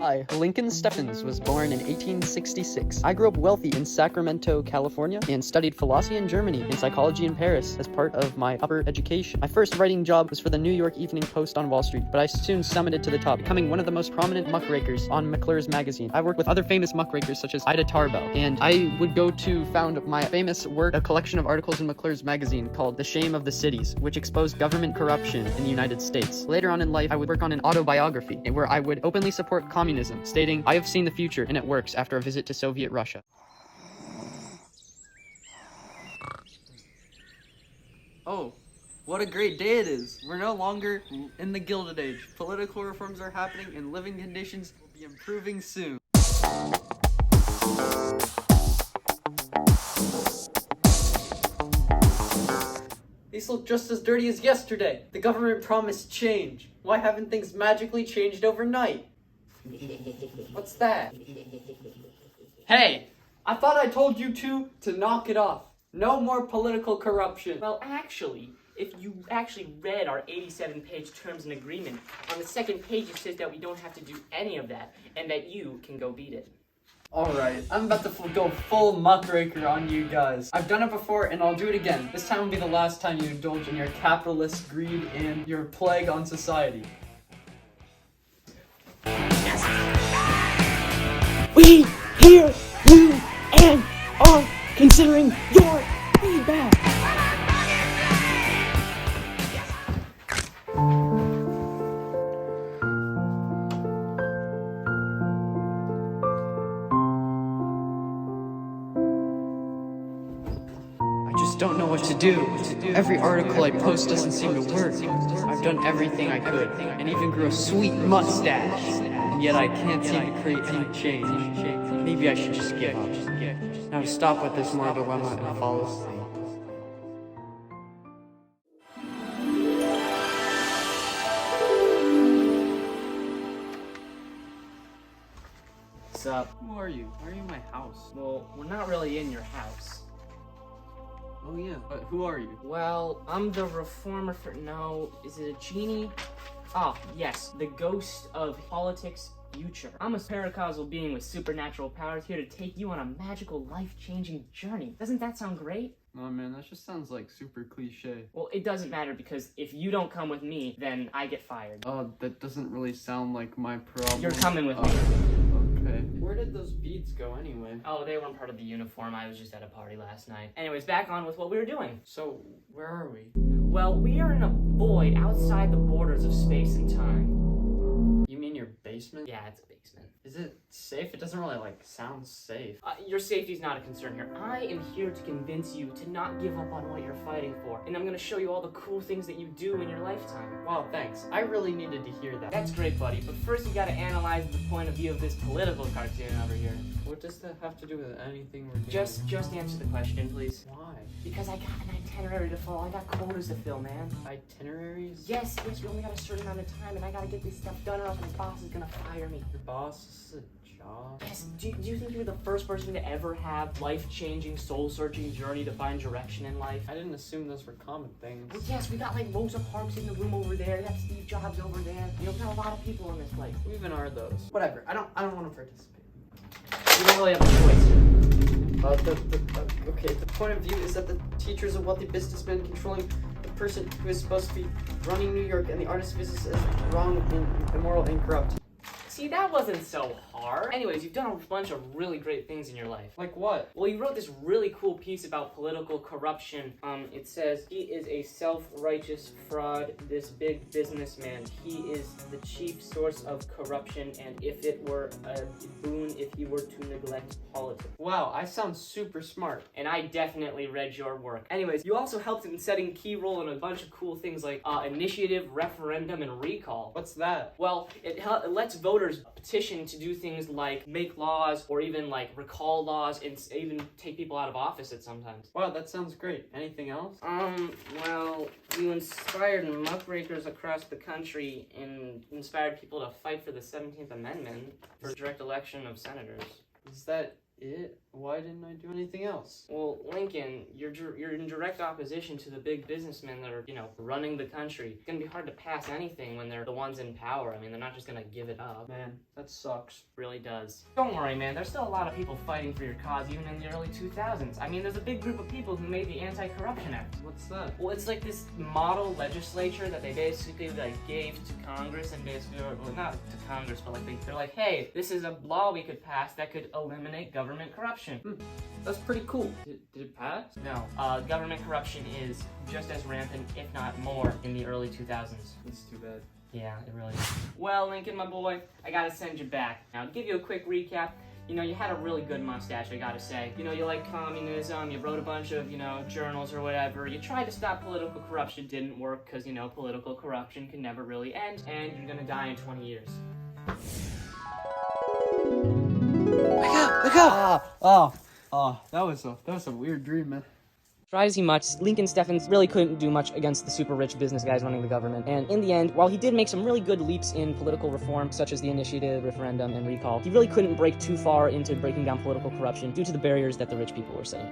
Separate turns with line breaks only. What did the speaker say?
Hi, Lincoln Steffens was born in 1866. I grew up wealthy in Sacramento, California, and studied philosophy in Germany and psychology in Paris as part of my upper education. My first writing job was for the New York Evening Post on Wall Street, but I soon summited to the top, becoming one of the most prominent muckrakers on McClure's magazine. I worked with other famous muckrakers such as Ida Tarbell, and I would go to found my famous work, a collection of articles in McClure's magazine called The Shame of the Cities, which exposed government corruption in the United States. Later on in life, I would work on an autobiography, where I would openly support communism, stating, "I have seen the future, and it works," after a visit to Soviet Russia. Oh, what a great day it is. We're no longer in the Gilded Age. Political reforms are happening, and living conditions will be improving soon. These look just as dirty as yesterday. The government promised change. Why haven't things magically changed overnight? What's that? Hey, I thought I told you two to knock it off. No more political corruption.
Well, actually, if you actually read our 87-page terms and agreement, on the second page it says that we don't have to do any of that, and that you can go beat it.
Alright, I'm about to go full muckraker on you guys. I've done it before and I'll do it again. This time will be the last time you indulge in your capitalist greed and your plague on society.
We hear you and are considering your feedback.
I just don't know what to do. Every article I post doesn't seem to work. I've done everything I could and even grew a sweet mustache. And yet I can't seem to create any change. Maybe I should just give up. Now stop with this moral dilemma and fall asleep.
What's up?
Who are you? Why are you in my house?
Well, we're not really in your house.
Oh yeah, but who are you?
Well, I'm the reformer for... No, is it a genie? Ah, yes, the ghost of politics' future. I'm a paracausal being with supernatural powers here to take you on a magical, life-changing journey. Doesn't that sound great?
Oh man, that just sounds like super cliche.
Well, it doesn't matter because if you don't come with me, then I get fired.
That doesn't really sound like my problem.
You're coming with me.
Okay. Where did those beads go anyway?
Oh, they weren't part of the uniform. I was just at a party last night. Anyways, back on with what we were doing.
So, where are we?
Well, we are in a void outside the borders of space and time.
You mean your basement?
Yeah, it's a basement.
Is it safe? It doesn't really, sound safe.
Your safety's not a concern here. I am here to convince you to not give up on what you're fighting for. And I'm gonna show you all the cool things that you do in your lifetime.
Wow, thanks. I really needed to hear that.
That's great, buddy. But first you gotta analyze the point of view of this political cartoon over here.
What does that have to do with anything we're doing?
Just answer the question, please.
Why?
Because I got an itinerary to follow. I got quotas to fill, man.
Itineraries?
Yes, we only got a certain amount of time, and I gotta get this stuff done or else my boss is gonna fire me.
Your boss? This is a job?
Yes, do you think you're the first person to ever have life-changing, soul-searching journey to find direction in life?
I didn't assume those were common things.
Well, yes, we got Rosa Parks in the room over there, we got Steve Jobs over there. You know, we got a lot of people in this place.
Who even are those? Whatever, I don't want to participate.
You don't really have a choice.
Okay, the point of view is that the teacher is a wealthy businessman controlling the person who is supposed to be running New York, and the artist's business is wrong and immoral and corrupt.
See, that wasn't so hard. Anyways, you've done a bunch of really great things in your life.
Like what?
Well, you wrote this really cool piece about political corruption. It says, he is a self-righteous fraud, this big businessman. He is the chief source of corruption, and if it were a boon if he were to neglect politics.
Wow, I sound super smart.
And I definitely read your work. Anyways, you also helped in setting key role in a bunch of cool things like initiative, referendum, and recall.
What's that?
Well, it lets voters petition to do things like make laws or even recall laws and even take people out of office at sometimes.
Wow, that sounds great. Anything else?
Well, you inspired muckrakers across the country and inspired people to fight for the 17th Amendment for direct election of senators.
Is that it? Why didn't I do anything else?
Well, Lincoln, you're in direct opposition to the big businessmen that are, running the country. It's gonna be hard to pass anything when they're the ones in power. I mean, they're not just gonna give it up.
Man, that sucks.
Really does. Don't worry, man. There's still a lot of people fighting for your cause, even in the early 2000s. I mean, there's a big group of people who made the Anti-Corruption Act.
What's that?
Well, it's like this model legislature that they basically gave to Congress and basically, well, not to Congress, but they're like, hey, this is a law we could pass that could eliminate government corruption.
That's pretty cool. Did it pass?
No, government corruption is just as rampant, if not more, in the early 2000s.
That's too bad.
Yeah, it really is. Well, Lincoln, my boy, I gotta send you back. Now, to give you a quick recap, you had a really good mustache, I gotta say. You like communism, you wrote a bunch of, journals or whatever. You tried to stop political corruption, didn't work, because, political corruption can never really end, and you're gonna die in 20 years.
Wake up! That was a weird dream, man.
Try as he might, Lincoln Steffens really couldn't do much against the super rich business guys running the government, and in the end, while he did make some really good leaps in political reform, such as the initiative, referendum, and recall, he really couldn't break too far into breaking down political corruption due to the barriers that the rich people were setting.